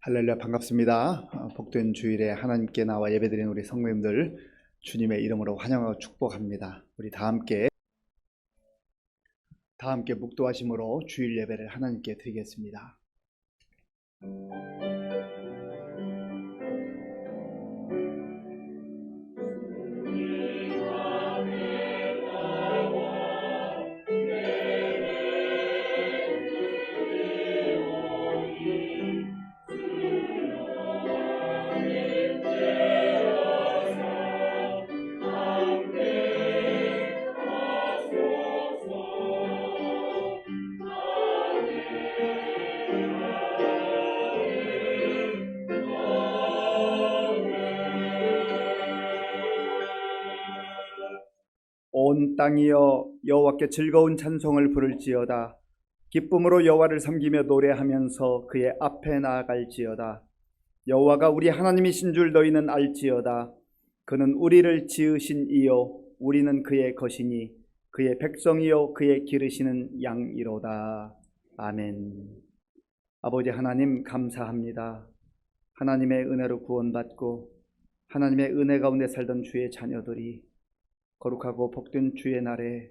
할렐루야, 반갑습니다. 복된 주일에 하나님께 나와 예배드리는 우리 성도님들 주님의 이름으로 환영하고 축복합니다. 우리 다 함께 묵도하심으로 주일 예배를 하나님께 드리겠습니다. 온 땅이여 여호와께 즐거운 찬송을 부를지어다. 기쁨으로 여호와를 섬기며 노래하면서 그의 앞에 나아갈지어다. 여호와가 우리 하나님이신 줄 너희는 알지어다. 그는 우리를 지으신 이요 우리는 그의 것이니 그의 백성이요 그의 기르시는 양이로다. 아멘. 아버지 하나님, 감사합니다. 하나님의 은혜로 구원받고 하나님의 은혜 가운데 살던 주의 자녀들이 거룩하고 복된 주의 날에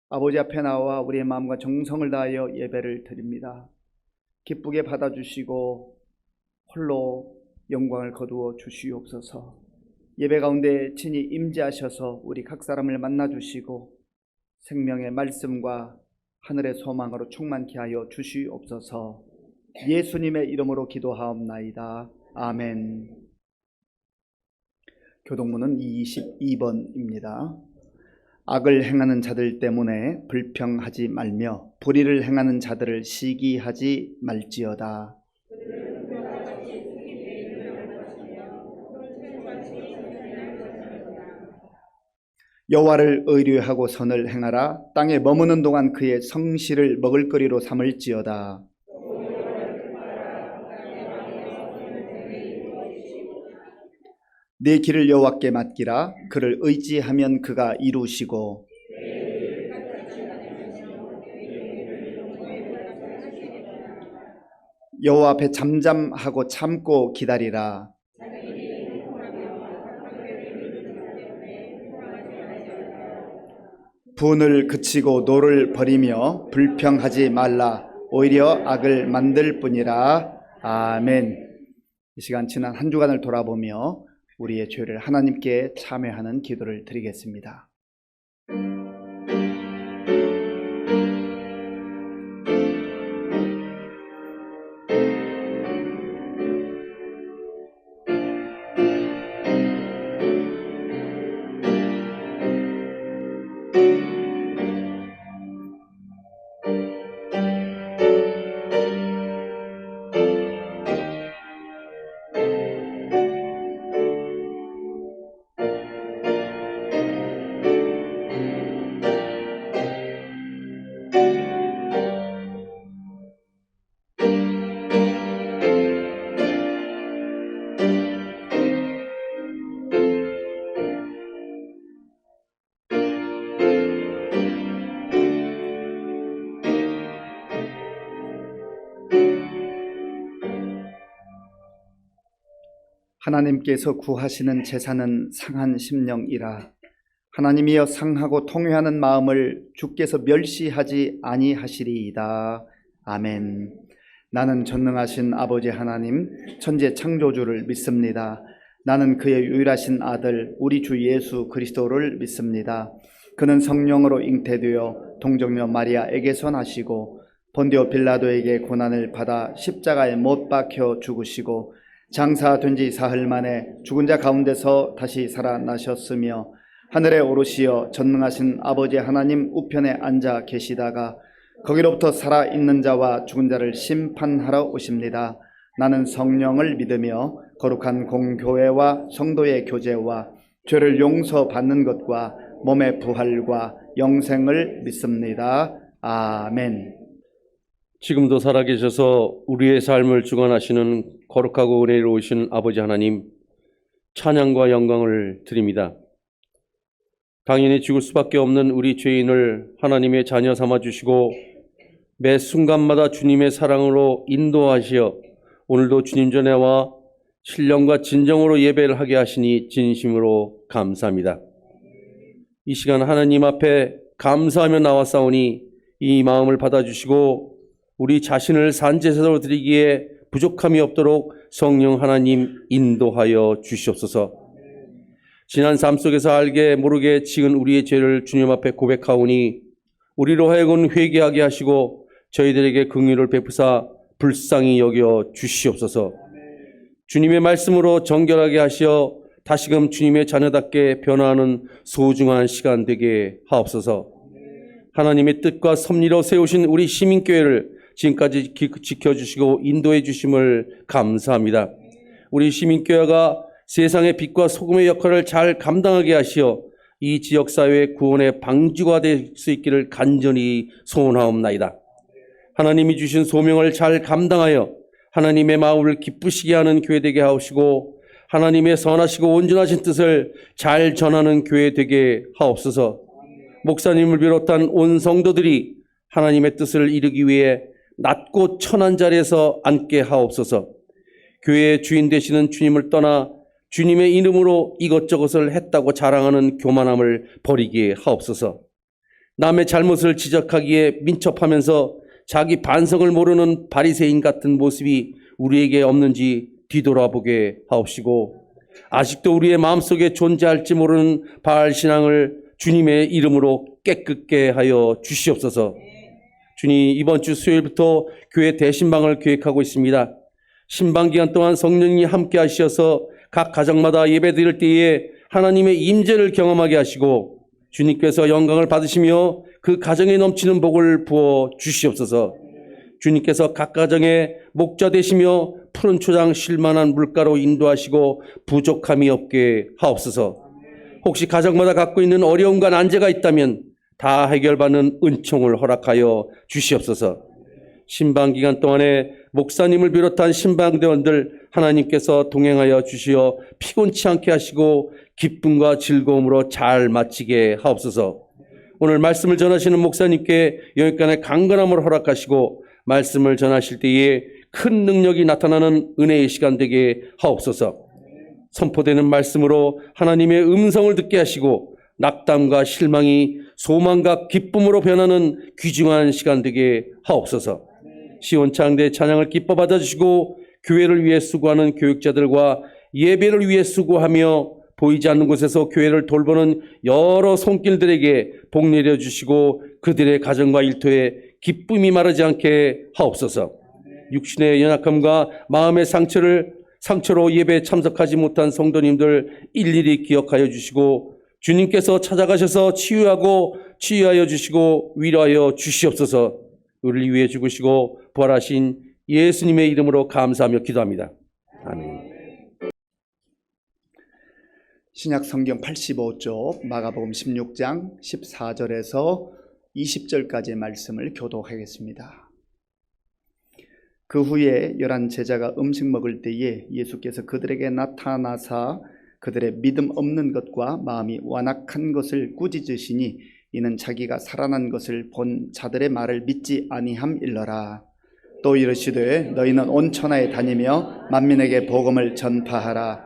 아버지 앞에 나와 우리의 마음과 정성을 다하여 예배를 드립니다. 기쁘게 받아주시고 홀로 영광을 거두어 주시옵소서. 예배 가운데 친히 임재하셔서 우리 각 사람을 만나주시고 생명의 말씀과 하늘의 소망으로 충만케 하여 주시옵소서. 예수님의 이름으로 기도하옵나이다. 아멘. 교동문은 22번입니다. 악을 행하는 자들 때문에 불평하지 말며 불의를 행하는 자들을 시기하지 말지어다. 여호와를 의뢰하고 선을 행하라. 땅에 머무는 동안 그의 성실을 먹을거리로 삼을지어다. 내 길을 여호와께 맡기라. 그를 의지하면 그가 이루시고 여호와 앞에 잠잠하고 참고 기다리라. 분을 그치고 노를 버리며 불평하지 말라. 오히려 악을 만들 뿐이라. 아멘. 이 시간 지난 한 주간을 돌아보며 우리의 죄를 하나님께 참회하는 기도를 드리겠습니다. 하나님께서 구하시는 제사는 상한 심령이라. 하나님이여 상하고 통회하는 마음을 주께서 멸시하지 아니하시리이다. 아멘. 나는 전능하신 아버지 하나님 천지 창조주를 믿습니다. 나는 그의 유일하신 아들 우리 주 예수 그리스도를 믿습니다. 그는 성령으로 잉태되어 동정녀 마리아에게서 나시고 본디오 빌라도에게 고난을 받아 십자가에 못 박혀 죽으시고 장사된 지 사흘 만에 죽은 자 가운데서 다시 살아나셨으며 하늘에 오르시어 전능하신 아버지 하나님 우편에 앉아 계시다가 거기로부터 살아있는 자와 죽은 자를 심판하러 오십니다. 나는 성령을 믿으며 거룩한 공교회와 성도의 교제와 죄를 용서받는 것과 몸의 부활과 영생을 믿습니다. 아멘. 지금도 살아계셔서 우리의 삶을 주관하시는 거룩하고 은혜로우신 아버지 하나님, 찬양과 영광을 드립니다. 당연히 죽을 수밖에 없는 우리 죄인을 하나님의 자녀 삼아주시고 매 순간마다 주님의 사랑으로 인도하시어 오늘도 주님 전에 와 신령과 진정으로 예배를 하게 하시니 진심으로 감사합니다. 이 시간 하나님 앞에 감사하며 나왔사오니 이 마음을 받아주시고 우리 자신을 산제사로 드리기에 부족함이 없도록 성령 하나님 인도하여 주시옵소서. 지난 삶 속에서 알게 모르게 지은 우리의 죄를 주님 앞에 고백하오니 우리로 하여금 회개하게 하시고 저희들에게 긍휼을 베푸사 불쌍히 여겨 주시옵소서. 주님의 말씀으로 정결하게 하시어 다시금 주님의 자녀답게 변화하는 소중한 시간 되게 하옵소서. 하나님의 뜻과 섭리로 세우신 우리 시민교회를 지금까지 지켜주시고 인도해 주심을 감사합니다. 우리 시민교회가 세상의 빛과 소금의 역할을 잘 감당하게 하시어 이 지역사회의 구원의 방주가 될 수 있기를 간절히 소원하옵나이다. 하나님이 주신 소명을 잘 감당하여 하나님의 마음을 기쁘시게 하는 교회 되게 하옵시고 하나님의 선하시고 온전하신 뜻을 잘 전하는 교회 되게 하옵소서. 목사님을 비롯한 온 성도들이 하나님의 뜻을 이루기 위해 낮고 천한 자리에서 앉게 하옵소서. 교회의 주인 되시는 주님을 떠나 주님의 이름으로 이것저것을 했다고 자랑하는 교만함을 버리게 하옵소서. 남의 잘못을 지적하기에 민첩하면서 자기 반성을 모르는 바리새인 같은 모습이 우리에게 없는지 뒤돌아보게 하옵시고 아직도 우리의 마음속에 존재할지 모르는 바알 신앙을 주님의 이름으로 깨끗게 하여 주시옵소서. 주님, 이번 주 수요일부터 교회 대신방을 계획하고 있습니다. 신방 기간 동안 성령이 함께 하셔서 각 가정마다 예배 드릴 때에 하나님의 임재를 경험하게 하시고 주님께서 영광을 받으시며 그 가정에 넘치는 복을 부어 주시옵소서. 주님께서 각 가정에 목자 되시며 푸른 초장 쉴만한 물가로 인도하시고 부족함이 없게 하옵소서. 혹시 가정마다 갖고 있는 어려움과 난제가 있다면 다 해결받는 은총을 허락하여 주시옵소서. 신방 기간 동안에 목사님을 비롯한 신방대원들 하나님께서 동행하여 주시어 피곤치 않게 하시고 기쁨과 즐거움으로 잘 마치게 하옵소서. 오늘 말씀을 전하시는 목사님께 여기까지 강건함을 허락하시고 말씀을 전하실 때에 큰 능력이 나타나는 은혜의 시간 되게 하옵소서. 선포되는 말씀으로 하나님의 음성을 듣게 하시고 낙담과 실망이 소망과 기쁨으로 변하는 귀중한 시간 되게 하옵소서. 시온창대 찬양을 기뻐 받아주시고 교회를 위해 수고하는 교육자들과 예배를 위해 수고하며 보이지 않는 곳에서 교회를 돌보는 여러 손길들에게 복 내려주시고 그들의 가정과 일터에 기쁨이 마르지 않게 하옵소서. 육신의 연약함과 마음의 상처로 예배에 참석하지 못한 성도님들 일일이 기억하여 주시고 주님께서 찾아가셔서 치유하여 주시고 위로하여 주시옵소서. 우리를 위해 죽으시고 부활하신 예수님의 이름으로 감사하며 기도합니다. 아멘. 신약 성경 85쪽 마가복음 16장 14절에서 20절까지의 말씀을 교독하겠습니다. 그 후에 11 제자가 음식 먹을 때에 예수께서 그들에게 나타나사 그들의 믿음 없는 것과 마음이 완악한 것을 꾸짖으시니 이는 자기가 살아난 것을 본 자들의 말을 믿지 아니함일러라. 또 이르시되 너희는 온 천하에 다니며 만민에게 복음을 전파하라.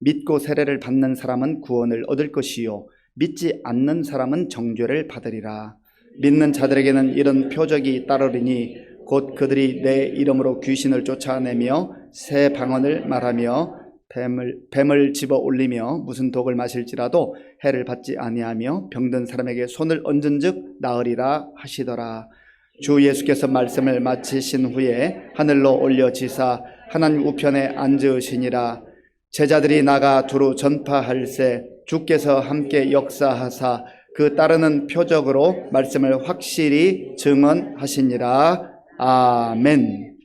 믿고 세례를 받는 사람은 구원을 얻을 것이요 믿지 않는 사람은 정죄를 받으리라. 믿는 자들에게는 이런 표적이 따르리니 곧 그들이 내 이름으로 귀신을 쫓아내며 새 방언을 말하며 뱀을 집어 올리며 무슨 독을 마실지라도 해를 받지 아니하며 병든 사람에게 손을 얹은즉 나으리라 하시더라. 주 예수께서 말씀을 마치신 후에 하늘로 올려지사 하나님 우편에 앉으시니라. 제자들이 나가 두루 전파할세 주께서 함께 역사하사 그 따르는 표적으로 말씀을 확실히 증언하시니라. 아멘.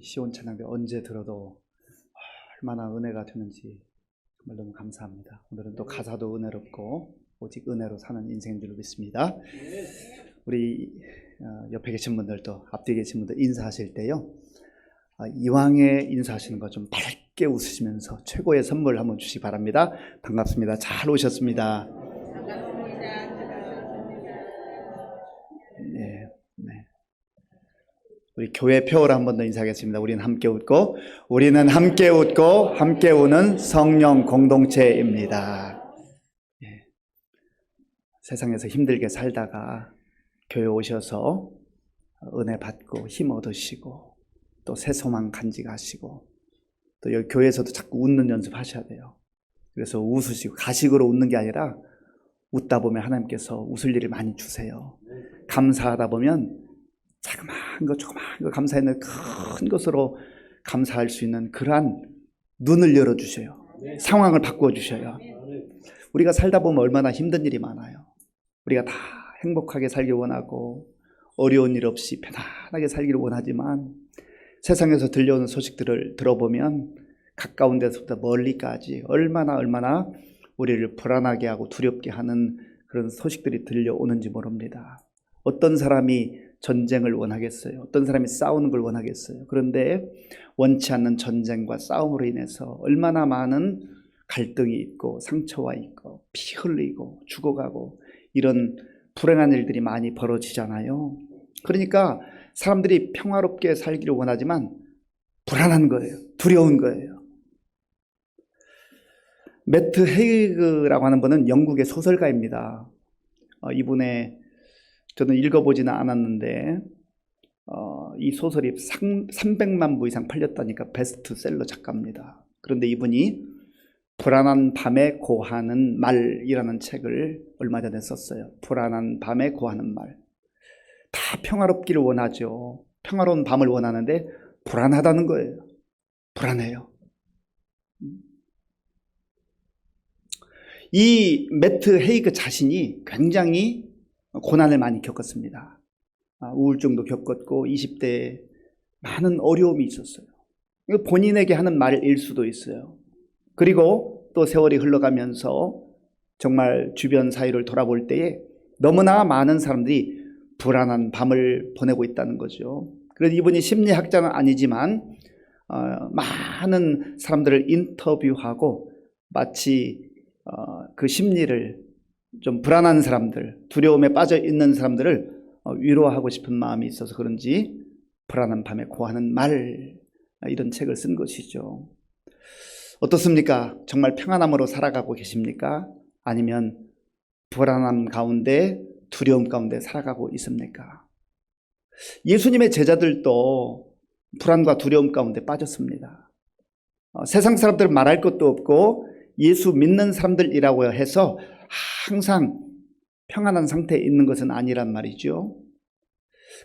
시온 찬양대 언제 들어도 얼마나 은혜가 되는지 정말 너무 감사합니다. 오늘은 또 가사도 은혜롭고 오직 은혜로 사는 인생인 줄 믿습니다. 우리 옆에 계신 분들도 앞뒤에 계신 분들 인사하실 때요, 이왕에 인사하시는 거 좀 밝게 웃으시면서 최고의 선물 한번 주시기 바랍니다. 반갑습니다. 잘 오셨습니다. 네. 우리 우리 교회 표어로 한 번 더 인사하겠습니다. 우리는 함께 웃고 함께 우는 성령 공동체입니다. 예. 세상에서 힘들게 살다가 교회 오셔서 은혜 받고 힘 얻으시고 또 새 소망 간직하시고 또 여기 교회에서도 자꾸 웃는 연습하셔야 돼요. 그래서 웃으시고 가식으로 웃는 게 아니라 웃다 보면 하나님께서 웃을 일을 많이 주세요. 감사하다 보면 조그마한 거 감사했는데 큰 것으로 감사할 수 있는 그러한 눈을 열어주셔요. 상황을 바꿔주셔요. 우리가 살다 보면 얼마나 힘든 일이 많아요. 우리가 다 행복하게 살길 원하고 어려운 일 없이 편안하게 살기를 원하지만 세상에서 들려오는 소식들을 들어보면 가까운 데서부터 멀리까지 얼마나 우리를 불안하게 하고 두렵게 하는 그런 소식들이 들려오는지 모릅니다. 어떤 사람이 전쟁을 원하겠어요? 어떤 사람이 싸우는 걸 원하겠어요? 그런데 원치 않는 전쟁과 싸움으로 인해서 얼마나 많은 갈등이 있고 상처와 있고 피 흘리고 죽어가고 이런 불행한 일들이 많이 벌어지잖아요. 그러니까 사람들이 평화롭게 살기를 원하지만 불안한 거예요. 두려운 거예요. 매트 헤이그라고 하는 분은 영국의 소설가입니다. 이분의 저는 읽어보지는 않았는데 이 소설이 300만 부 이상 팔렸다니까 베스트셀러 작가입니다. 그런데 이분이 불안한 밤에 고하는 말이라는 책을 얼마 전에 썼어요. 불안한 밤에 고하는 말. 다 평화롭기를 원하죠. 평화로운 밤을 원하는데 불안하다는 거예요. 불안해요. 이 매트 헤이그 자신이 굉장히 고난을 많이 겪었습니다. 우울증도 겪었고 20대에 많은 어려움이 있었어요. 본인에게 하는 말일 수도 있어요. 그리고 또 세월이 흘러가면서 정말 주변 사회를 돌아볼 때에 너무나 많은 사람들이 불안한 밤을 보내고 있다는 거죠. 그래서 이분이 심리학자는 아니지만 많은 사람들을 인터뷰하고 마치 그 심리를 좀 불안한 사람들, 두려움에 빠져 있는 사람들을 위로하고 싶은 마음이 있어서 그런지 불안한 밤에 고하는 말, 이런 책을 쓴 것이죠. 어떻습니까? 정말 평안함으로 살아가고 계십니까? 아니면 불안함 가운데 두려움 가운데 살아가고 있습니까? 예수님의 제자들도 불안과 두려움 가운데 빠졌습니다. 세상 사람들은 말할 것도 없고 예수 믿는 사람들이라고 해서 항상 평안한 상태에 있는 것은 아니란 말이죠.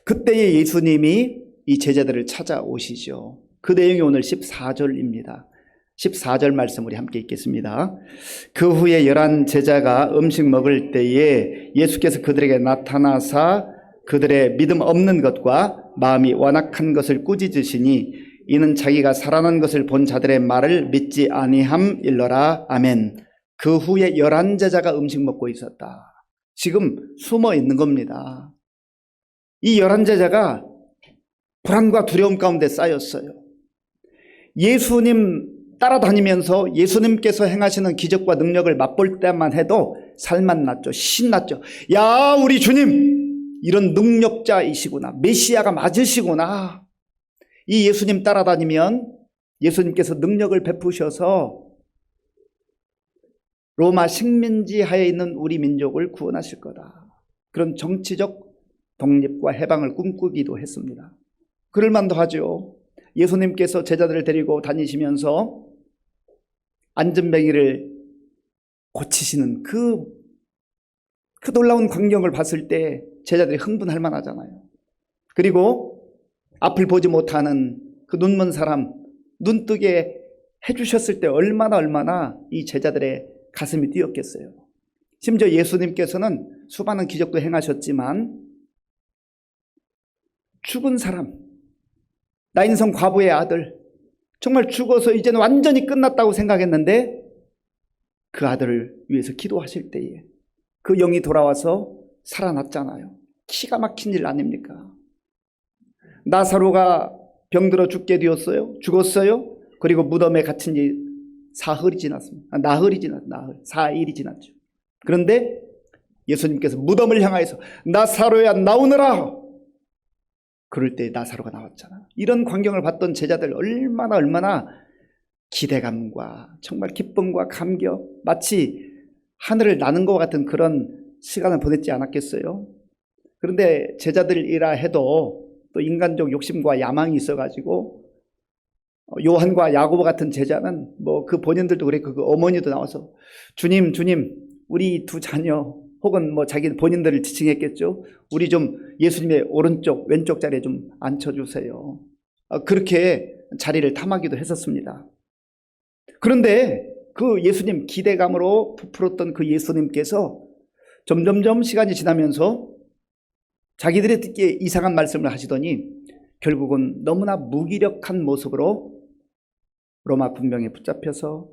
그때의 예수님이 이 제자들을 찾아오시죠. 그 내용이 오늘 14절입니다. 14절 말씀 우리 함께 읽겠습니다. 그 후에 11 제자가 음식 먹을 때에 예수께서 그들에게 나타나사 그들의 믿음 없는 것과 마음이 완악한 것을 꾸짖으시니 이는 자기가 살아난 것을 본 자들의 말을 믿지 아니함일러라. 아멘. 그 후에 11 제자가 음식 먹고 있었다. 지금 숨어 있는 겁니다. 이 11 제자가 불안과 두려움 가운데 쌓였어요. 예수님 따라다니면서 예수님께서 행하시는 기적과 능력을 맛볼 때만 해도 살만 났죠. 신났죠. 야, 우리 주님, 이런 능력자이시구나. 메시아가 맞으시구나. 이 예수님 따라다니면 예수님께서 능력을 베푸셔서 로마 식민지 하에 있는 우리 민족을 구원하실 거다. 그런 정치적 독립과 해방을 꿈꾸기도 했습니다. 그럴 만도 하죠. 예수님께서 제자들을 데리고 다니시면서 안전뱅이를 고치시는 그 놀라운 광경을 봤을 때 제자들이 흥분할 만하잖아요. 그리고 앞을 보지 못하는 그 눈먼 사람 눈뜨게 해주셨을 때 얼마나 이 제자들의 가슴이 뛰었겠어요. 심지어 예수님께서는 수많은 기적도 행하셨지만 죽은 사람, 나인성 과부의 아들, 정말 죽어서 이제는 완전히 끝났다고 생각했는데 그 아들을 위해서 기도하실 때에 그 영이 돌아와서 살아났잖아요. 기가 막힌 일 아닙니까? 나사로가 병들어 죽게 되었어요. 죽었어요. 그리고 무덤에 갇힌 지 사흘이 지났습니다. 나흘이 지났죠. 4일이 지났죠. 그런데 예수님께서 무덤을 향하여서 나사로야 나오너라. 그럴 때 나사로가 나왔잖아. 이런 광경을 봤던 제자들 얼마나 기대감과 정말 기쁨과 감격, 마치 하늘을 나는 것 같은 그런 시간을 보냈지 않았겠어요? 그런데 제자들이라 해도 또 인간적 욕심과 야망이 있어가지고 요한과 야고보 같은 제자는 뭐 그 본인들도 그랬고 그 어머니도 나와서 주님 우리 두 자녀 혹은 뭐 자기 본인들을 지칭했겠죠. 우리 좀 예수님의 오른쪽 왼쪽 자리에 좀 앉혀주세요. 그렇게 자리를 탐하기도 했었습니다. 그런데 그 예수님 기대감으로 부풀었던 그 예수님께서 점점점 시간이 지나면서 자기들이 듣기에 이상한 말씀을 하시더니 결국은 너무나 무기력한 모습으로 로마 군병에 붙잡혀서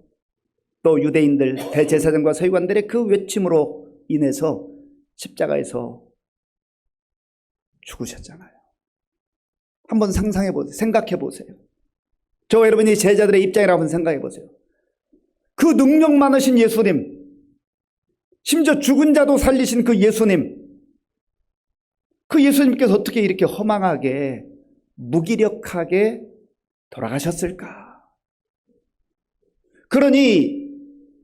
또 유대인들 대제사장과 서기관들의 그 외침으로 인해서 십자가에서 죽으셨잖아요. 한번 상상해 보세요. 생각해 보세요. 저와 여러분이 제자들의 입장이라고 한번 생각해 보세요. 그 능력 많으신 예수님, 심지어 죽은 자도 살리신 그 예수님, 그 예수님께서 어떻게 이렇게 허망하게 무기력하게 돌아가셨을까? 그러니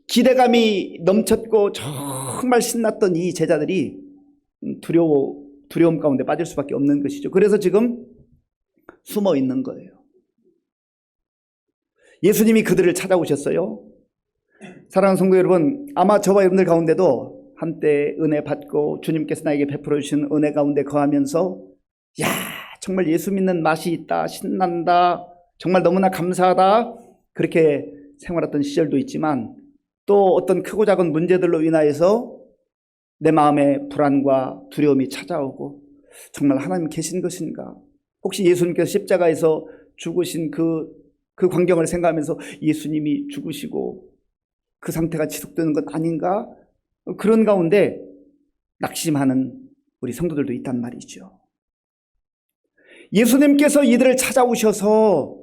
기대감이 넘쳤고 정말 신났던 이 제자들이 두려움 가운데 빠질 수밖에 없는 것이죠. 그래서 지금 숨어 있는 거예요. 예수님이 그들을 찾아오셨어요. 사랑하는 성도 여러분, 아마 저와 여러분들 가운데도 한때 은혜 받고 주님께서 나에게 베풀어 주신 은혜 가운데 거하면서 야, 정말 예수 믿는 맛이 있다, 신난다, 정말 너무나 감사하다, 그렇게 생활했던 시절도 있지만 또 어떤 크고 작은 문제들로 인하여서 내 마음에 불안과 두려움이 찾아오고 정말 하나님 계신 것인가? 혹시 예수님께서 십자가에서 죽으신 그 광경을 생각하면서 예수님이 죽으시고 그 상태가 지속되는 것 아닌가? 그런 가운데 낙심하는 우리 성도들도 있단 말이죠. 예수님께서 이들을 찾아오셔서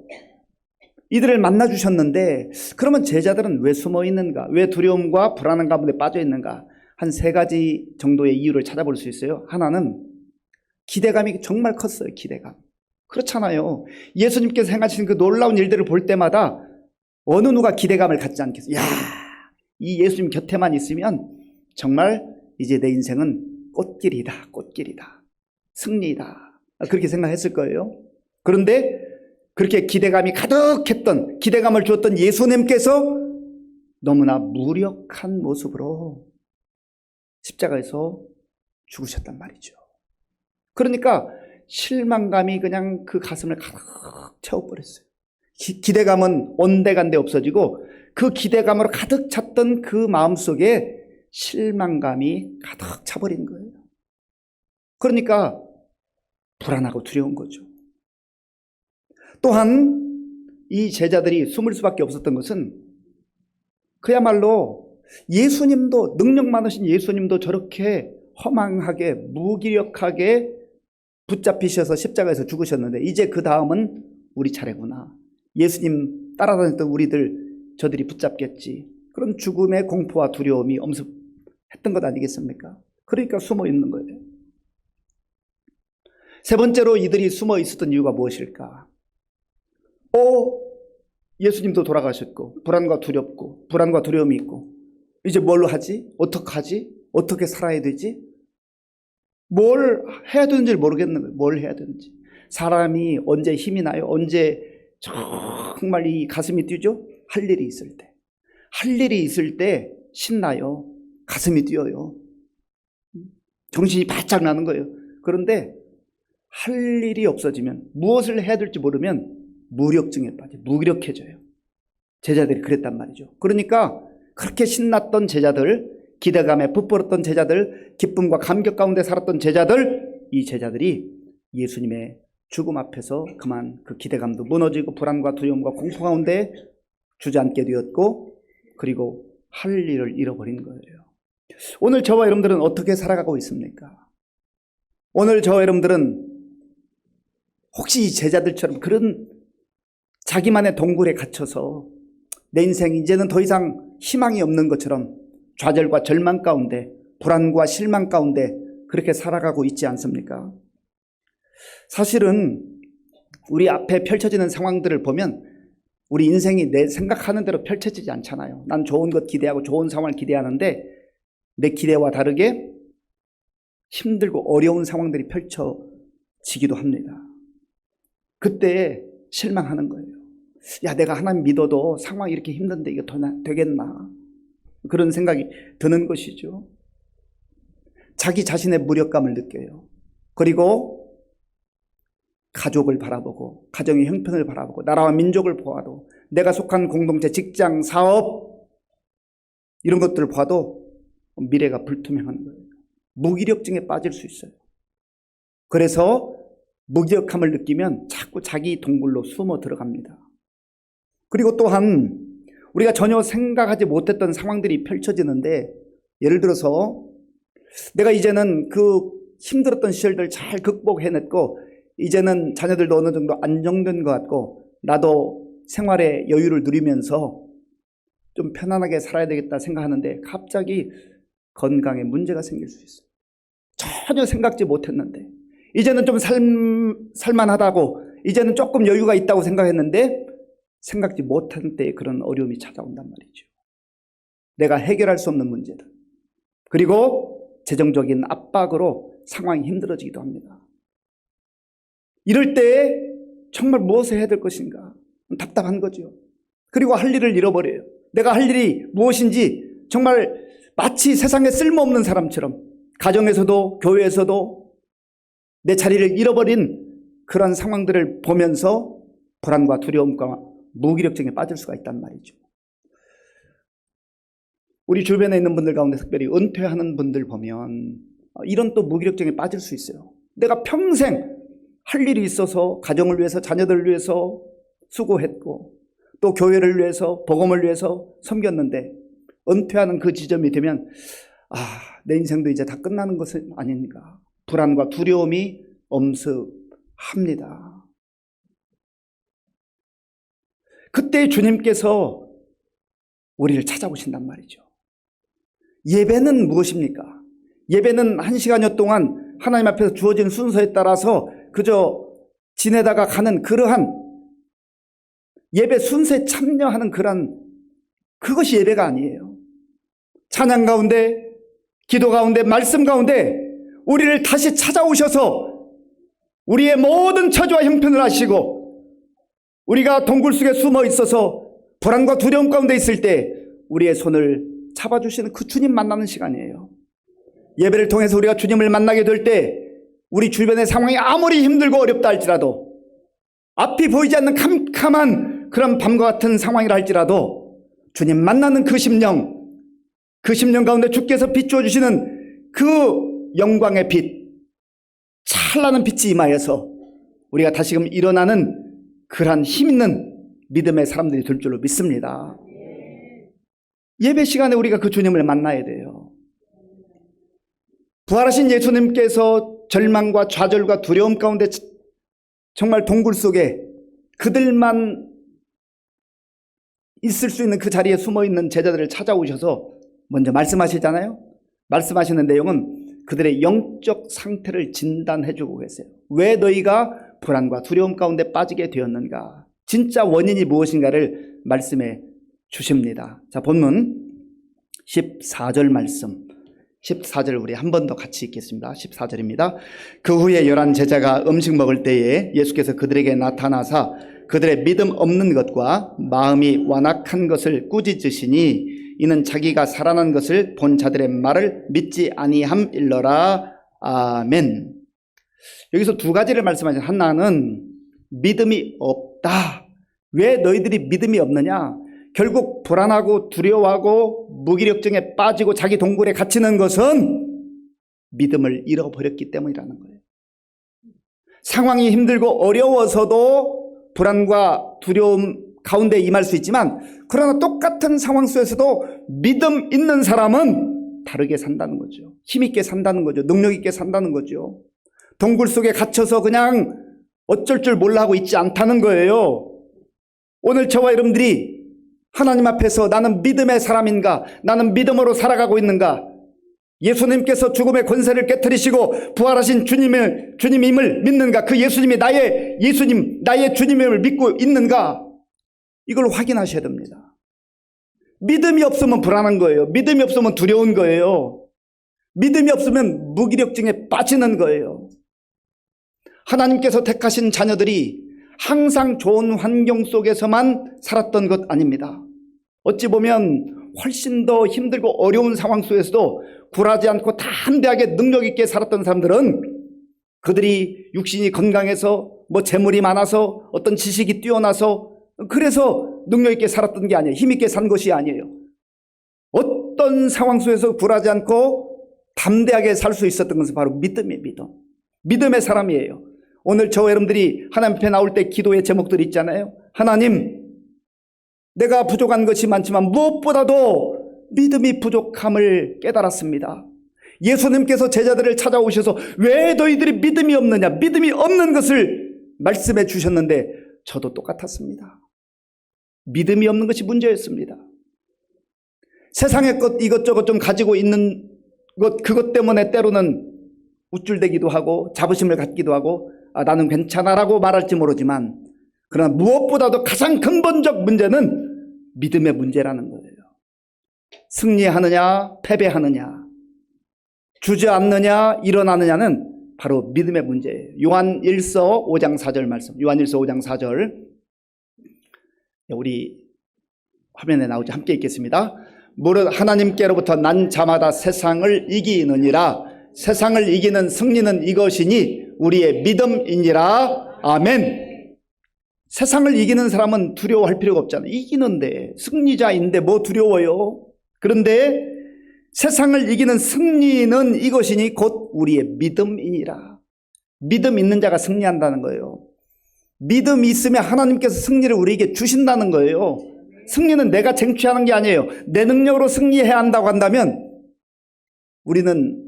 이들을 만나주셨는데 그러면 제자들은 왜 숨어 있는가? 왜 두려움과 불안한 가운데 빠져 있는가? 한 3가지 정도의 이유를 찾아볼 수 있어요. 하나는 기대감이 정말 컸어요. 기대감. 그렇잖아요. 예수님께서 행하신 그 놀라운 일들을 볼 때마다 어느 누가 기대감을 갖지 않겠어요. 야, 이 예수님 곁에만 있으면 정말 이제 내 인생은 꽃길이다. 꽃길이다. 승리이다. 그렇게 생각했을 거예요. 그런데 그렇게 기대감이 가득했던, 기대감을 주었던 예수님께서 너무나 무력한 모습으로 십자가에서 죽으셨단 말이죠. 그러니까 실망감이 그냥 그 가슴을 가득 채워버렸어요. 기대감은 온데간데 없어지고 그 기대감으로 가득 찼던 그 마음속에 실망감이 가득 차버린 거예요. 그러니까 불안하고 두려운 거죠. 또한 이 제자들이 숨을 수밖에 없었던 것은 그야말로 예수님도, 능력 많으신 예수님도 저렇게 허망하게 무기력하게 붙잡히셔서 십자가에서 죽으셨는데 이제 그 다음은 우리 차례구나. 예수님 따라다녔던 저들이 붙잡겠지. 그런 죽음의 공포와 두려움이 엄습했던 것 아니겠습니까? 그러니까 숨어 있는 거예요. 3번째로 이들이 숨어 있었던 이유가 무엇일까? 예수님도 돌아가셨고 불안과 두려움이 있고 이제 뭘 하지? 어떡하지? 어떻게 살아야 되지? 뭘 해야 되는지를 모르겠는 거예요. 뭘 해야 되는지. 사람이 언제 힘이 나요? 언제 정말 이 가슴이 뛰죠? 할 일이 있을 때. 할 일이 있을 때 신나요. 가슴이 뛰어요. 정신이 바짝 나는 거예요. 그런데 할 일이 없어지면 무엇을 해야 될지 모르면 무력증에 빠져 무력해져요. 제자들이 그랬단 말이죠. 그러니까 그렇게 신났던 제자들, 기대감에 부풀었던 제자들, 기쁨과 감격 가운데 살았던 제자들, 이 제자들이 예수님의 죽음 앞에서 그만 그 기대감도 무너지고 불안과 두려움과 공포 가운데 주저앉게 되었고 그리고 할 일을 잃어버린 거예요. 오늘 저와 여러분들은 어떻게 살아가고 있습니까? 오늘 저와 여러분들은 혹시 이 제자들처럼 그런 자기만의 동굴에 갇혀서 내 인생 이제는 더 이상 희망이 없는 것처럼 좌절과 절망 가운데 불안과 실망 가운데 그렇게 살아가고 있지 않습니까? 사실은 우리 앞에 펼쳐지는 상황들을 보면 우리 인생이 내 생각하는 대로 펼쳐지지 않잖아요. 난 좋은 것 기대하고 좋은 상황을 기대하는데 내 기대와 다르게 힘들고 어려운 상황들이 펼쳐지기도 합니다. 그때 실망하는 거예요. 야, 내가 하나님 믿어도 상황이 이렇게 힘든데 이게 되겠나? 그런 생각이 드는 것이죠. 자기 자신의 무력감을 느껴요. 그리고 가족을 바라보고 가정의 형편을 바라보고 나라와 민족을 보아도 내가 속한 공동체, 직장, 사업 이런 것들을 봐도 미래가 불투명한 거예요. 무기력증에 빠질 수 있어요. 그래서 무기력함을 느끼면 자꾸 자기 동굴로 숨어 들어갑니다. 그리고 또한 우리가 전혀 생각하지 못했던 상황들이 펼쳐지는데, 예를 들어서 내가 이제는 그 힘들었던 시절들 잘 극복해냈고 이제는 자녀들도 어느 정도 안정된 것 같고 나도 생활의 여유를 누리면서 좀 편안하게 살아야 되겠다 생각하는데 갑자기 건강에 문제가 생길 수 있어요. 전혀 생각지 못했는데 이제는 좀 살만하다고, 이제는 조금 여유가 있다고 생각했는데 생각지 못한 때에 그런 어려움이 찾아온단 말이죠. 내가 해결할 수 없는 문제들, 그리고 재정적인 압박으로 상황이 힘들어지기도 합니다. 이럴 때 정말 무엇을 해야 될 것인가 답답한 거죠. 그리고 할 일을 잃어버려요. 내가 할 일이 무엇인지 정말 마치 세상에 쓸모없는 사람처럼 가정에서도 교회에서도 내 자리를 잃어버린 그런 상황들을 보면서 불안과 두려움과 무기력증에 빠질 수가 있단 말이죠. 우리 주변에 있는 분들 가운데 특별히 은퇴하는 분들 보면 이런 또 무기력증에 빠질 수 있어요. 내가 평생 할 일이 있어서 가정을 위해서 자녀들을 위해서 수고했고 또 교회를 위해서 복음을 위해서 섬겼는데 은퇴하는 그 지점이 되면 내 인생도 이제 다 끝나는 것은 아닌가, 불안과 두려움이 엄습합니다. 그때 주님께서 우리를 찾아오신단 말이죠. 예배는 무엇입니까? 예배는 1시간여 동안 하나님 앞에서 주어진 순서에 따라서 그저 지내다가 가는 그러한 예배 순서에 참여하는 그것이 예배가 아니에요. 찬양 가운데, 기도 가운데, 말씀 가운데 우리를 다시 찾아오셔서 우리의 모든 처지와 형편을 아시고 우리가 동굴 속에 숨어 있어서 불안과 두려움 가운데 있을 때 우리의 손을 잡아주시는 그 주님 만나는 시간이에요. 예배를 통해서 우리가 주님을 만나게 될 때 우리 주변의 상황이 아무리 힘들고 어렵다 할지라도, 앞이 보이지 않는 캄캄한 그런 밤과 같은 상황이라 할지라도 주님 만나는 그 심령 가운데 주께서 비추어 주시는 그 영광의 빛, 찬란한 빛이 임하여서 우리가 다시금 일어나는 그러한 힘 있는 믿음의 사람들이 될 줄로 믿습니다. 예배 시간에 우리가 그 주님을 만나야 돼요. 부활하신 예수님께서 절망과 좌절과 두려움 가운데 정말 동굴 속에 그들만 있을 수 있는 그 자리에 숨어있는 제자들을 찾아오셔서 먼저 말씀하시잖아요. 말씀하시는 내용은 그들의 영적 상태를 진단해주고 계세요. 왜 너희가 불안과 두려움 가운데 빠지게 되었는가, 진짜 원인이 무엇인가를 말씀해 주십니다. 자, 본문 14절 말씀, 14절 우리 한 번 더 같이 읽겠습니다. 14절입니다. 그 후에 11 제자가 음식 먹을 때에 예수께서 그들에게 나타나사 그들의 믿음 없는 것과 마음이 완악한 것을 꾸짖으시니 이는 자기가 살아난 것을 본 자들의 말을 믿지 아니함일러라. 아멘. 여기서 두 가지를 말씀하신, 하나는 믿음이 없다. 왜 너희들이 믿음이 없느냐? 결국 불안하고 두려워하고 무기력증에 빠지고 자기 동굴에 갇히는 것은 믿음을 잃어버렸기 때문이라는 거예요. 상황이 힘들고 어려워서도 불안과 두려움 가운데 임할 수 있지만, 그러나 똑같은 상황 속에서도 믿음 있는 사람은 다르게 산다는 거죠. 힘있게 산다는 거죠. 능력 있게 산다는 거죠. 동굴 속에 갇혀서 그냥 어쩔 줄 몰라 하고 있지 않다는 거예요. 오늘 저와 여러분들이 하나님 앞에서 나는 믿음의 사람인가, 나는 믿음으로 살아가고 있는가, 예수님께서 죽음의 권세를 깨뜨리시고 부활하신 주님임을 믿는가? 그 예수님이 나의 예수님, 나의 주님임을 믿고 있는가? 이걸 확인하셔야 됩니다. 믿음이 없으면 불안한 거예요. 믿음이 없으면 두려운 거예요. 믿음이 없으면 무기력증에 빠지는 거예요. 하나님께서 택하신 자녀들이 항상 좋은 환경 속에서만 살았던 것 아닙니다. 어찌 보면 훨씬 더 힘들고 어려운 상황 속에서도 굴하지 않고 담대하게 능력 있게 살았던 사람들은 그들이 육신이 건강해서 재물이 많아서 어떤 지식이 뛰어나서 그래서 능력 있게 살았던 게 아니에요. 힘 있게 산 것이 아니에요. 어떤 상황 속에서 굴하지 않고 담대하게 살 수 있었던 것은 바로 믿음이에요. 믿음의 사람이에요. 오늘 저와 여러분들이 하나님 앞에 나올 때 기도의 제목들이 있잖아요. 하나님, 내가 부족한 것이 많지만 무엇보다도 믿음이 부족함을 깨달았습니다. 예수님께서 제자들을 찾아오셔서 왜 너희들이 믿음이 없느냐, 믿음이 없는 것을 말씀해 주셨는데 저도 똑같았습니다. 믿음이 없는 것이 문제였습니다. 세상의 것 이것저것 좀 가지고 있는 것, 그것 때문에 때로는 우쭐대기도 하고 자부심을 갖기도 하고 나는 괜찮아라고 말할지 모르지만, 그러나 무엇보다도 가장 근본적 문제는 믿음의 문제라는 거예요. 승리하느냐 패배하느냐, 주저앉느냐 일어나느냐는 바로 믿음의 문제예요. 요한일서 5장 4절 말씀, 요한일서 5장 4절 우리 화면에 나오죠. 함께 읽겠습니다. 무릇 하나님께로부터 난 자마다 세상을 이기느니라. 세상을 이기는 승리는 이것이니 우리의 믿음이니라. 아멘. 세상을 이기는 사람은 두려워할 필요가 없잖아요. 이기는데, 승리자인데 뭐 두려워요? 그런데 세상을 이기는 승리는 이것이니 곧 우리의 믿음이니라. 믿음 있는 자가 승리한다는 거예요. 믿음이 있으면 하나님께서 승리를 우리에게 주신다는 거예요. 승리는 내가 쟁취하는 게 아니에요. 내 능력으로 승리해야 한다고 한다면 우리는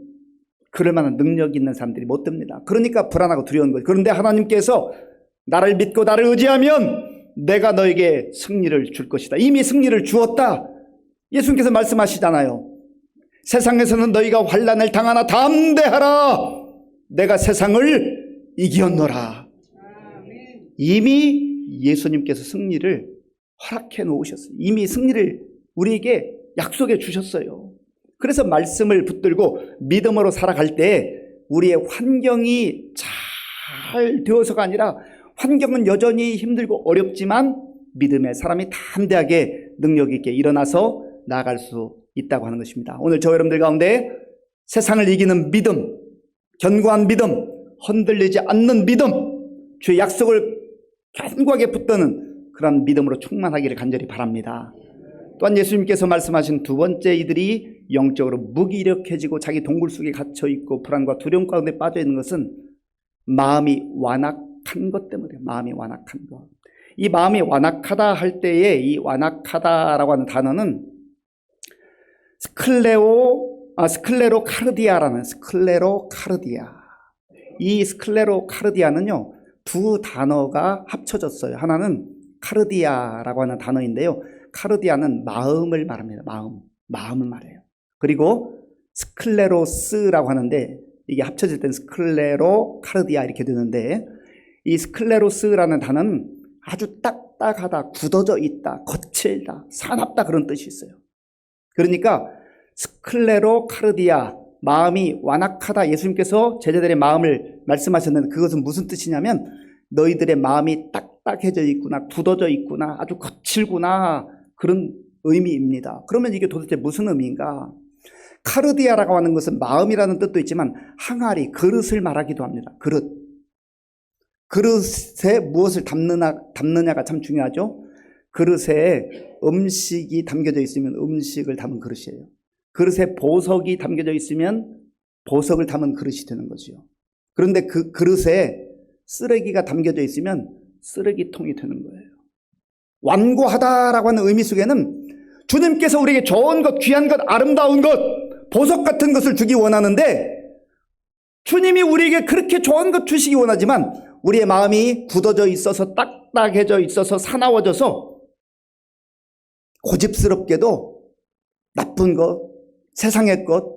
그럴 만한 능력이 있는 사람들이 못 됩니다. 그러니까 불안하고 두려운 거예요. 그런데 하나님께서 나를 믿고 나를 의지하면 내가 너에게 승리를 줄 것이다. 이미 승리를 주었다. 예수님께서 말씀하시잖아요. 세상에서는 너희가 환난을 당하나 담대하라. 내가 세상을 이겼노라. 이미 예수님께서 승리를 허락해 놓으셨어요. 이미 승리를 우리에게 약속해 주셨어요. 그래서 말씀을 붙들고 믿음으로 살아갈 때 우리의 환경이 잘 되어서가 아니라, 환경은 여전히 힘들고 어렵지만 믿음의 사람이 담대하게 능력 있게 일어나서 나아갈 수 있다고 하는 것입니다. 오늘 저 여러분들 가운데 세상을 이기는 믿음, 견고한 믿음, 흔들리지 않는 믿음, 주의 약속을 견고하게 붙드는 그런 믿음으로 충만하기를 간절히 바랍니다. 또한 예수님께서 말씀하신 두 번째, 이들이 영적으로 무기력해지고 자기 동굴 속에 갇혀있고 불안과 두려움 가운데 빠져있는 것은 마음이 완악한 것 때문이에요. 마음이 완악한 것. 이 마음이 완악하다 할 때에 이 완악하다라고 하는 단어는 스클레로카르디아라는 스클레로카르디아. 이 스클레로카르디아는요, 두 단어가 합쳐졌어요. 하나는 카르디아라고 하는 단어인데요. 카르디아는 마음을 말합니다. 마음을 말해요. 그리고 스클레로스라고 하는데 이게 합쳐질 때는 스클레로카르디아 이렇게 되는데, 이 스클레로스라는 단어는 아주 딱딱하다, 굳어져 있다, 거칠다, 사납다 그런 뜻이 있어요. 그러니까 스클레로카르디아, 마음이 완악하다, 예수님께서 제자들의 마음을 말씀하셨는데 그것은 무슨 뜻이냐면 너희들의 마음이 딱딱해져 있구나, 굳어져 있구나, 아주 거칠구나, 그런 의미입니다. 그러면 이게 도대체 무슨 의미인가? 카르디아라고 하는 것은 마음이라는 뜻도 있지만 항아리, 그릇을 말하기도 합니다. 그릇에 무엇을 담느냐가 참 중요하죠. 그릇에 음식이 담겨져 있으면 음식을 담은 그릇이에요. 그릇에 보석이 담겨져 있으면 보석을 담은 그릇이 되는 거죠. 그런데 그 그릇에 쓰레기가 담겨져 있으면 쓰레기통이 되는 거예요. 완고하다라고 하는 의미 속에는 주님께서 우리에게 좋은 것, 귀한 것, 아름다운 것, 보석 같은 것을 주기 원하는데, 주님이 우리에게 그렇게 좋은 것 주시기 원하지만 우리의 마음이 굳어져 있어서 딱딱해져 있어서 사나워져서 고집스럽게도 나쁜 것, 세상의 것,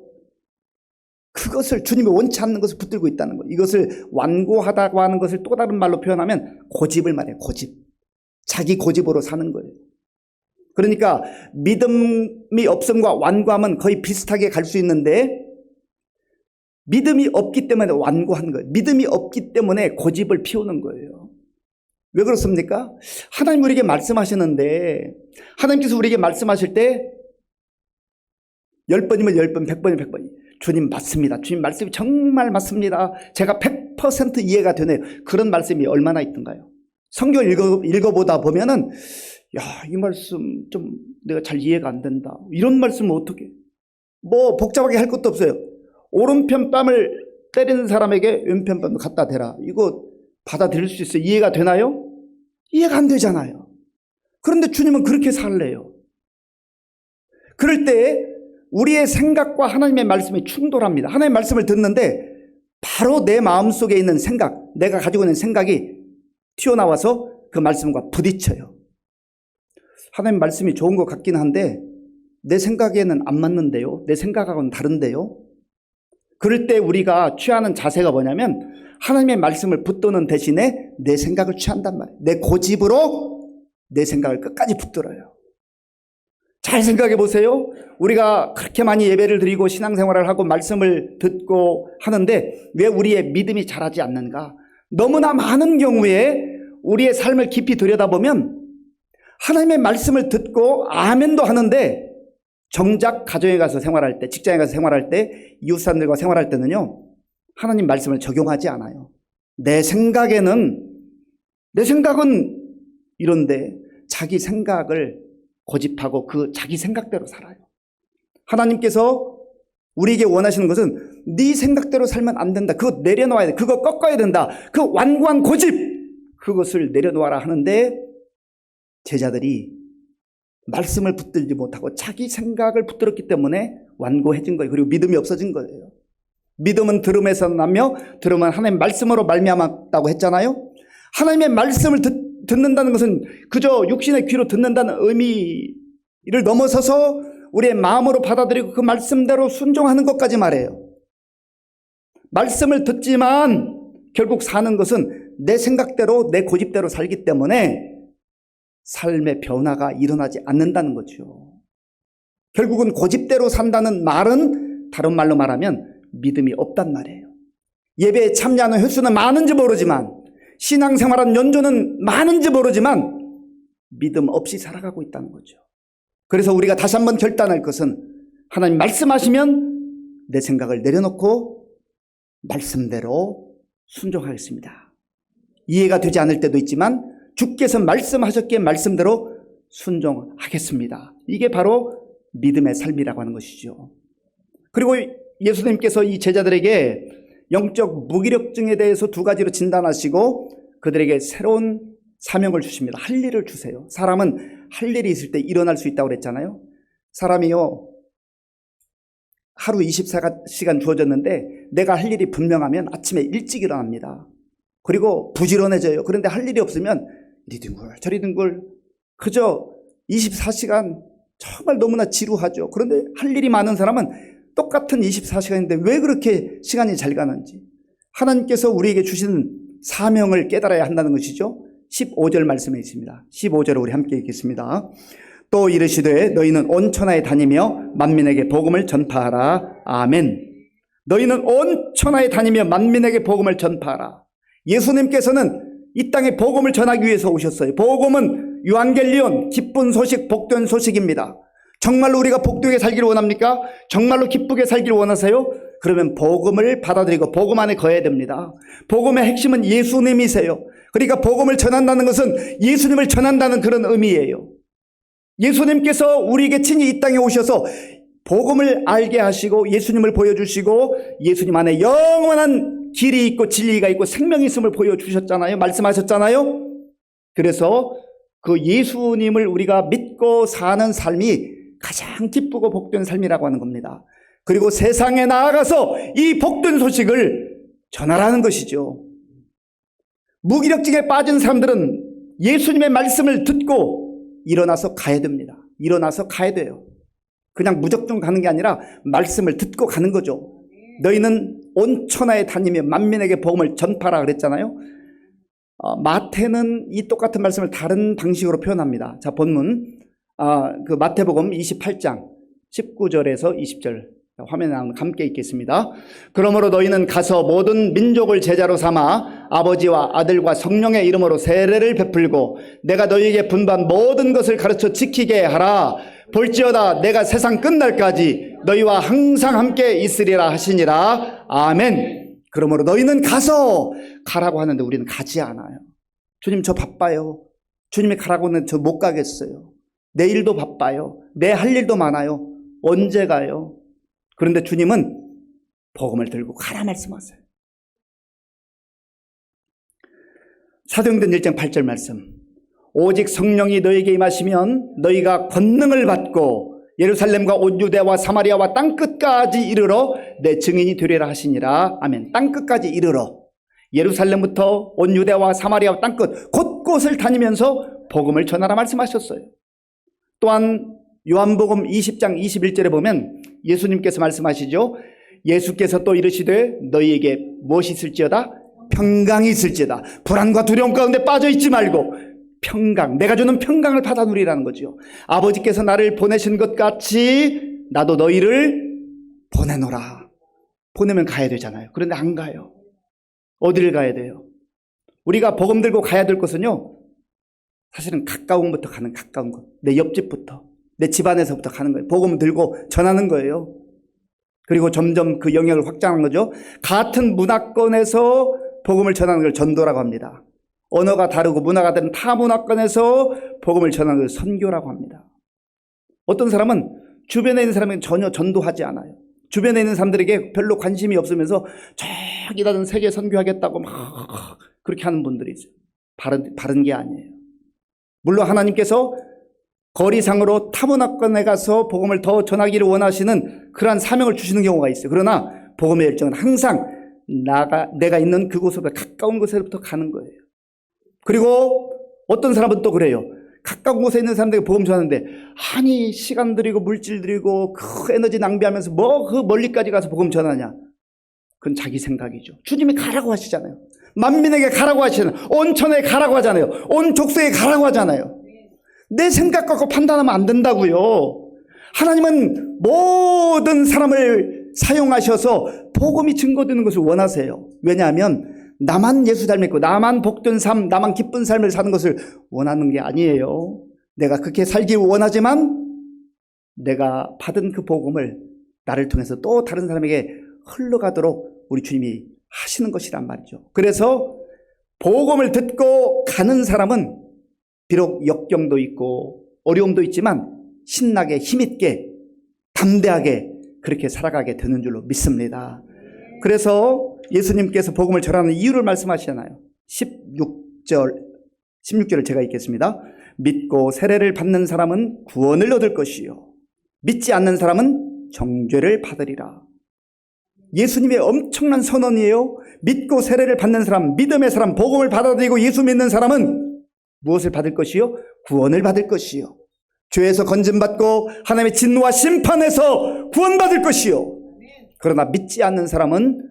그것을 주님이 원치 않는 것을 붙들고 있다는 거예요. 이것을 완고하다고 하는 것을 또 다른 말로 표현하면 고집을 말해요. 고집. 자기 고집으로 사는 거예요. 그러니까 믿음이 없음과 완고함은 거의 비슷하게 갈 수 있는데 믿음이 없기 때문에 완고한 거예요. 믿음이 없기 때문에 고집을 피우는 거예요. 왜 그렇습니까? 하나님 우리에게 말씀하시는데 하나님께서 우리에게 말씀하실 때 10번이면 10번, 100번이면 100번. 주님 맞습니다. 주님 말씀이 정말 맞습니다. 제가 100% 이해가 되네요. 그런 말씀이 얼마나 있던가요? 성경을 읽어보다 보면은 야, 이 말씀 좀 내가 잘 이해가 안 된다. 이런 말씀은 어떻게? 뭐 복잡하게 할 것도 없어요. 오른편 뺨을 때리는 사람에게 왼편 뺨을 갖다 대라. 이거 받아들일 수 있어요? 이해가 되나요? 이해가 안 되잖아요. 그런데 주님은 그렇게 살래요. 그럴 때 우리의 생각과 하나님의 말씀이 충돌합니다. 하나님의 말씀을 듣는데 바로 내 마음속에 있는 생각, 내가 가지고 있는 생각이 튀어나와서 그 말씀과 부딪혀요. 하나님 말씀이 좋은 것 같긴 한데 내 생각에는 안 맞는데요. 내 생각하고는 다른데요. 그럴 때 우리가 취하는 자세가 뭐냐면 하나님의 말씀을 붙드는 대신에 내 생각을 취한단 말이에요. 내 고집으로 내 생각을 끝까지 붙들어요. 잘 생각해 보세요. 우리가 그렇게 많이 예배를 드리고 신앙생활을 하고 말씀을 듣고 하는데 왜 우리의 믿음이 자라지 않는가? 너무나 많은 경우에 우리의 삶을 깊이 들여다보면 하나님의 말씀을 듣고 아멘도 하는데 정작 가정에 가서 생활할 때, 직장에 가서 생활할 때, 이웃사람들과 생활할 때는요, 하나님 말씀을 적용하지 않아요. 내 생각은 이런데 자기 생각을 고집하고 그 자기 생각대로 살아요. 하나님께서 우리에게 원하시는 것은 네 생각대로 살면 안 된다. 그거 내려놓아야 돼. 그거 꺾어야 된다. 그 완고한 고집, 그것을 내려놓아라 하는데 제자들이 말씀을 붙들지 못하고 자기 생각을 붙들었기 때문에 완고해진 거예요. 그리고 믿음이 없어진 거예요. 믿음은 들음에서 나며 들음은 하나님의 말씀으로 말미암았다고 했잖아요. 하나님의 말씀을 듣는다는 것은 그저 육신의 귀로 듣는다는 의미를 넘어서서 우리의 마음으로 받아들이고 그 말씀대로 순종하는 것까지 말해요. 말씀을 듣지만 결국 사는 것은 내 생각대로 내 고집대로 살기 때문에 삶의 변화가 일어나지 않는다는 거죠. 결국은 고집대로 산다는 말은 다른 말로 말하면 믿음이 없단 말이에요. 예배에 참여하는 횟수는 많은지 모르지만 신앙생활한 연조는 많은지 모르지만 믿음 없이 살아가고 있다는 거죠. 그래서 우리가 다시 한번 결단할 것은 하나님 말씀하시면 내 생각을 내려놓고 말씀대로 순종하겠습니다. 이해가 되지 않을 때도 있지만 주께서 말씀하셨기에 말씀대로 순종하겠습니다. 이게 바로 믿음의 삶이라고 하는 것이죠. 그리고 예수님께서 이 제자들에게 영적 무기력증에 대해서 두 가지로 진단하시고 그들에게 새로운 사명을 주십니다. 할 일을 주세요. 사람은 할 일이 있을 때 일어날 수 있다고 그랬잖아요. 사람이요, 하루 24시간 주어졌는데 내가 할 일이 분명하면 아침에 일찍 일어납니다. 그리고 부지런해져요. 그런데 할 일이 없으면 이리 둥글 저리 둥글 그저 24시간 정말 너무나 지루하죠. 그런데 할 일이 많은 사람은 똑같은 24시간인데 왜 그렇게 시간이 잘 가는지 하나님께서 우리에게 주시는 사명을 깨달아야 한다는 것이죠. 15절 말씀에 있습니다. 15절을 우리 함께 읽겠습니다. 또 이르시되 너희는 온 천하에 다니며 만민에게 복음을 전파하라. 아멘. 너희는 온 천하에 다니며 만민에게 복음을 전파하라. 예수님께서는 이 땅에 복음을 전하기 위해서 오셨어요. 복음은 유앙겔리온, 기쁜 소식, 복된 소식입니다. 정말로 우리가 복되게 살기를 원합니까? 정말로 기쁘게 살기를 원하세요? 그러면 복음을 받아들이고 복음 안에 거해야 됩니다. 복음의 핵심은 예수님이세요. 그러니까 복음을 전한다는 것은 예수님을 전한다는 그런 의미예요. 예수님께서 우리에게 친히 이 땅에 오셔서 복음을 알게 하시고 예수님을 보여주시고 예수님 안에 영원한 길이 있고 진리가 있고 생명이 있음을 보여주셨잖아요. 말씀하셨잖아요. 그래서 그 예수님을 우리가 믿고 사는 삶이 가장 기쁘고 복된 삶이라고 하는 겁니다. 그리고 세상에 나아가서 이 복된 소식을 전하라는 것이죠. 무기력증에 빠진 사람들은 예수님의 말씀을 듣고 일어나서 가야 됩니다. 일어나서 가야 돼요. 그냥 무작정 가는 게 아니라 말씀을 듣고 가는 거죠. 너희는 온 천하에 다니며 만민에게 복음을 전파라 그랬잖아요. 마태는 이 똑같은 말씀을 다른 방식으로 표현합니다. 자, 본문 그 마태복음 28장 19절에서 20절 화면에 나오는 함께 읽겠습니다. 그러므로 너희는 가서 모든 민족을 제자로 삼아 아버지와 아들과 성령의 이름으로 세례를 베풀고 내가 너희에게 분부한 모든 것을 가르쳐 지키게 하라. 볼지어다 내가 세상 끝날까지 너희와 항상 함께 있으리라 하시니라. 아멘. 그러므로 너희는 가라고 하는데 우리는 가지 않아요. 주님 저 바빠요. 주님이 가라고 하는데 저 못 가겠어요. 내일도 바빠요. 내 할 일도 많아요. 언제 가요? 그런데 주님은 복음을 들고 가라 말씀하세요. 사도행전 1장 8절 말씀. 오직 성령이 너에게 임하시면 너희가 권능을 받고 예루살렘과 온 유대와 사마리아와 땅끝까지 이르러 내 증인이 되리라 하시니라. 아멘. 땅끝까지 이르러 예루살렘부터 온 유대와 사마리아와 땅끝 곳곳을 다니면서 복음을 전하라 말씀하셨어요. 또한 요한복음 20장 21절에 보면 예수님께서 말씀하시죠. 예수께서 또 이르시되 너희에게 무엇이 있을지어다? 평강이 있을지어다. 불안과 두려움 가운데 빠져 있지 말고 평강, 내가 주는 평강을 받아 누리라는 거죠. 아버지께서 나를 보내신 것 같이 나도 너희를 보내노라. 보내면 가야 되잖아요. 그런데 안 가요. 어디를 가야 돼요? 우리가 복음 들고 가야 될 곳은요, 사실은 가까운 곳부터 가는 가까운 곳. 내 옆집부터, 내 집안에서부터 가는 거예요. 복음 들고 전하는 거예요. 그리고 점점 그 영역을 확장하는 거죠. 같은 문화권에서 복음을 전하는 걸 전도라고 합니다. 언어가 다르고 문화가 다른 타 문화권에서 복음을 전하는 걸 선교라고 합니다. 어떤 사람은 주변에 있는 사람에게 전혀 전도하지 않아요. 주변에 있는 사람들에게 별로 관심이 없으면서 저기 다른 세계 선교하겠다고 막 그렇게 하는 분들이 있어요. 바른 게 아니에요. 물론 하나님께서 거리상으로 타문화권에 가서 복음을 더 전하기를 원하시는 그러한 사명을 주시는 경우가 있어요. 그러나 복음의 열정은 항상 내가 있는 그곳으로부터 가까운 곳에부터 가는 거예요. 그리고 어떤 사람은 또 그래요. 가까운 곳에 있는 사람들에게 복음 전하는데 아니 시간 들이고 물질 들이고 그 에너지 낭비하면서 뭐 그 멀리까지 가서 복음 전하냐. 그건 자기 생각이죠. 주님이 가라고 하시잖아요. 만민에게 가라고 하시잖아요. 온 천에 가라고 하잖아요. 온 족속에 가라고 하잖아요. 내 생각 갖고 판단하면 안 된다고요. 하나님은 모든 사람을 사용하셔서 복음이 증거되는 것을 원하세요. 왜냐하면 나만 예수 잘 믿고 나만 복된 삶, 나만 기쁜 삶을 사는 것을 원하는 게 아니에요. 내가 그렇게 살기 원하지만 내가 받은 그 복음을 나를 통해서 또 다른 사람에게 흘러가도록 우리 주님이 하시는 것이란 말이죠. 그래서 복음을 듣고 가는 사람은 비록 역경도 있고 어려움도 있지만 신나게 힘있게 담대하게 그렇게 살아가게 되는 줄로 믿습니다. 그래서 예수님께서 복음을 전하는 이유를 말씀하시잖아요. 16절을 제가 읽겠습니다. 믿고 세례를 받는 사람은 구원을 얻을 것이요 믿지 않는 사람은 정죄를 받으리라. 예수님의 엄청난 선언이에요. 믿고 세례를 받는 사람, 믿음의 사람, 복음을 받아들이고 예수 믿는 사람은 무엇을 받을 것이요? 구원을 받을 것이요 죄에서 건짐받고 하나님의 진노와 심판에서 구원받을 것이요 그러나 믿지 않는 사람은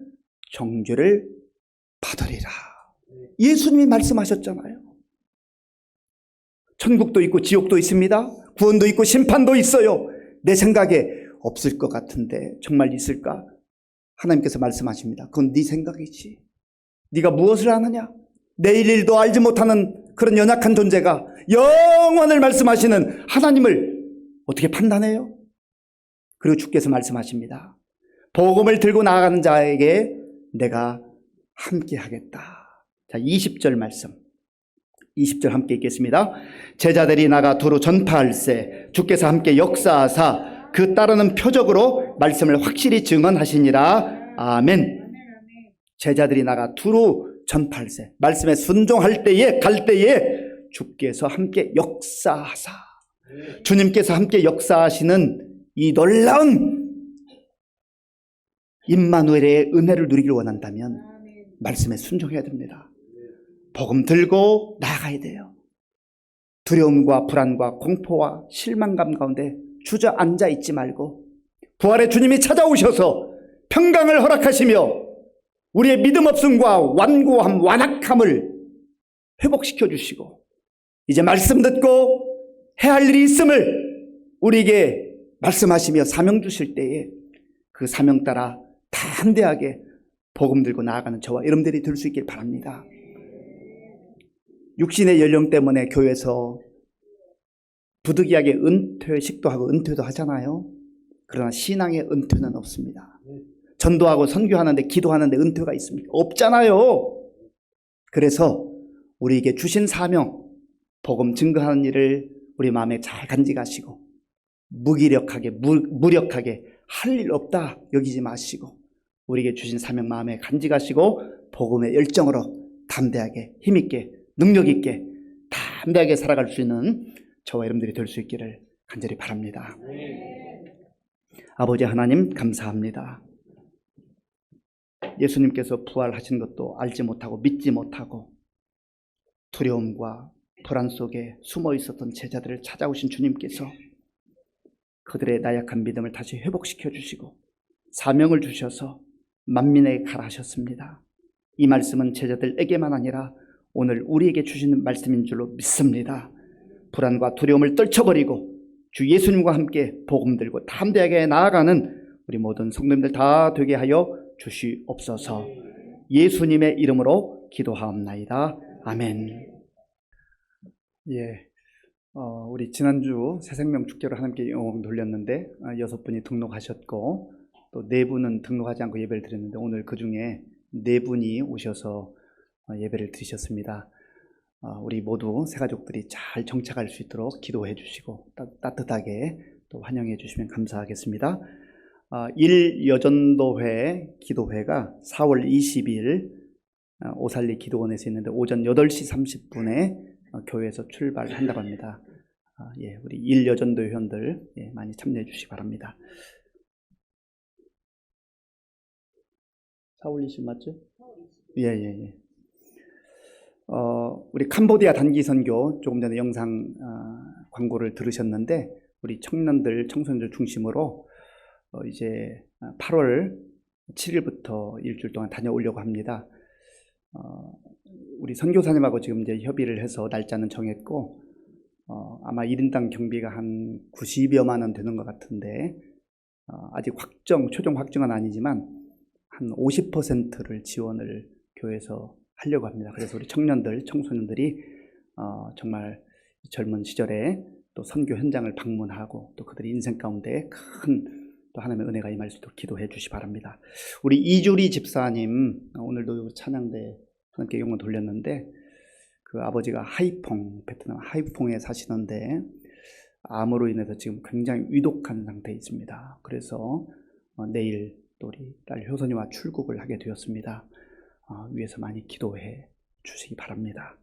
정죄를 받으리라. 예수님이 말씀하셨잖아요. 천국도 있고 지옥도 있습니다. 구원도 있고 심판도 있어요. 내 생각에 없을 것 같은데 정말 있을까? 하나님께서 말씀하십니다. 그건 네 생각이지. 네가 무엇을 아느냐? 내일 일도 알지 못하는 그런 연약한 존재가 영원을 말씀하시는 하나님을 어떻게 판단해요? 그리고 주께서 말씀하십니다. 복음을 들고 나아가는 자에게 내가 함께 하겠다. 자, 20절 말씀. 20절 함께 읽겠습니다. 제자들이 나가 두루 전파할세 주께서 함께 역사하사 그 따르는 표적으로 말씀을 확실히 증언하시니라. 아멘. 제자들이 나가 두루 전파할세 말씀에 순종할 때에 갈 때에 주께서 함께 역사하사 주님께서 함께 역사하시는 이 놀라운 임마누엘의 은혜를 누리길 원한다면 말씀에 순종해야 됩니다. 복음 들고 나가야 돼요. 두려움과 불안과 공포와 실망감 가운데 주저앉아 있지 말고 부활의 주님이 찾아오셔서 평강을 허락하시며 우리의 믿음 없음과 완고함, 완악함을 회복시켜 주시고 이제 말씀 듣고 해야 할 일이 있음을 우리에게 말씀하시며 사명 주실 때에 그 사명 따라 담대하게 복음 들고 나아가는 저와 여러분들이 될 수 있길 바랍니다. 육신의 연령 때문에 교회에서 부득이하게 은퇴식도 하고 은퇴도 하잖아요. 그러나 신앙의 은퇴는 없습니다. 전도하고 선교하는데 기도하는데 은퇴가 있습니까? 없잖아요. 그래서 우리에게 주신 사명, 복음 증거하는 일을 우리 마음에 잘 간직하시고 무기력하게 무력하게 할 일 없다 여기지 마시고 우리에게 주신 사명 마음에 간직하시고 복음의 열정으로 담대하게 힘있게 능력있게 담대하게 살아갈 수 있는 저와 여러분들이 될 수 있기를 간절히 바랍니다. 아버지 하나님 감사합니다. 예수님께서 부활하신 것도 알지 못하고 믿지 못하고 두려움과 불안 속에 숨어 있었던 제자들을 찾아오신 주님께서 그들의 나약한 믿음을 다시 회복시켜 주시고 사명을 주셔서 만민에게 가라 하셨습니다. 이 말씀은 제자들에게만 아니라 오늘 우리에게 주시는 말씀인 줄로 믿습니다. 불안과 두려움을 떨쳐버리고 주 예수님과 함께 복음 들고 담대하게 나아가는 우리 모든 성도님들 다 되게 하여 주시옵소서. 예수님의 이름으로 기도하옵나이다. 아멘. 우리 지난주 새생명 축제로 하나님께 영광 돌렸는데 6분이 등록하셨고 또 4분은 등록하지 않고 예배를 드렸는데 오늘 그 중에 4분이 오셔서 예배를 드리셨습니다. 우리 모두 새가족들이 잘 정착할 수 있도록 기도해 주시고 따뜻하게 또 환영해 주시면 감사하겠습니다. 1여전도회 기도회가 4월 20일 오살리 기도원에서 있는데 오전 8시 30분에 교회에서 출발한다고 합니다. 우리 1여전도 회원들 많이 참여해 주시기 바랍니다. 4월 20일 맞죠? 예. 우리 캄보디아 단기 선교 조금 전에 영상 광고를 들으셨는데 우리 청년들, 청소년들 중심으로 이제 8월 7일부터 일주일 동안 다녀오려고 합니다. 우리 선교사님하고 지금 이제 협의를 해서 날짜는 정했고 아마 1인당 경비가 한 90여만 원 되는 것 같은데 아직 최종 확정은 아니지만 한 50%를 지원을 교회에서 하려고 합니다. 그래서 우리 청년들, 청소년들이 정말 젊은 시절에 또 선교 현장을 방문하고 또 그들의 인생 가운데 큰 또 하나님의 은혜가 임할 수 있도록 기도해 주시 바랍니다. 우리 이주리 집사님 오늘도 찬양대 하나님께 영광 돌렸는데 그 아버지가 베트남 하이퐁에 사시는데 암으로 인해서 지금 굉장히 위독한 상태에 있습니다. 그래서 내일 또 우리 딸 효선이와 출국을 하게 되었습니다. 위에서 많이 기도해 주시기 바랍니다.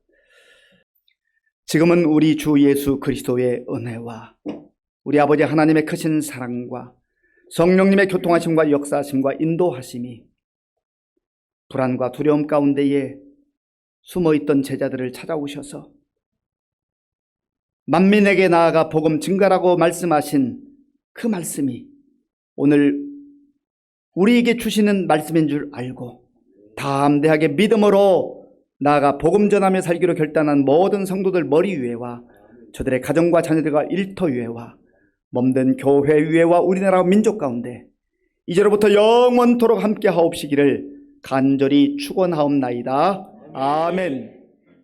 지금은 우리 주 예수 그리스도의 은혜와 우리 아버지 하나님의 크신 사랑과 성령님의 교통하심과 역사하심과 인도하심이 불안과 두려움 가운데에 숨어있던 제자들을 찾아오셔서 만민에게 나아가 복음 증가라고 말씀하신 그 말씀이 오늘 우리에게 주시는 말씀인 줄 알고 담대하게 믿음으로 나아가 복음 전하며 살기로 결단한 모든 성도들 머리 위에와 저들의 가정과 자녀들과 일터 위에와 몸된 교회 위에와 우리나라 민족 가운데 이제로부터 영원토록 함께 하옵시기를 간절히 축원하옵나이다. 아멘.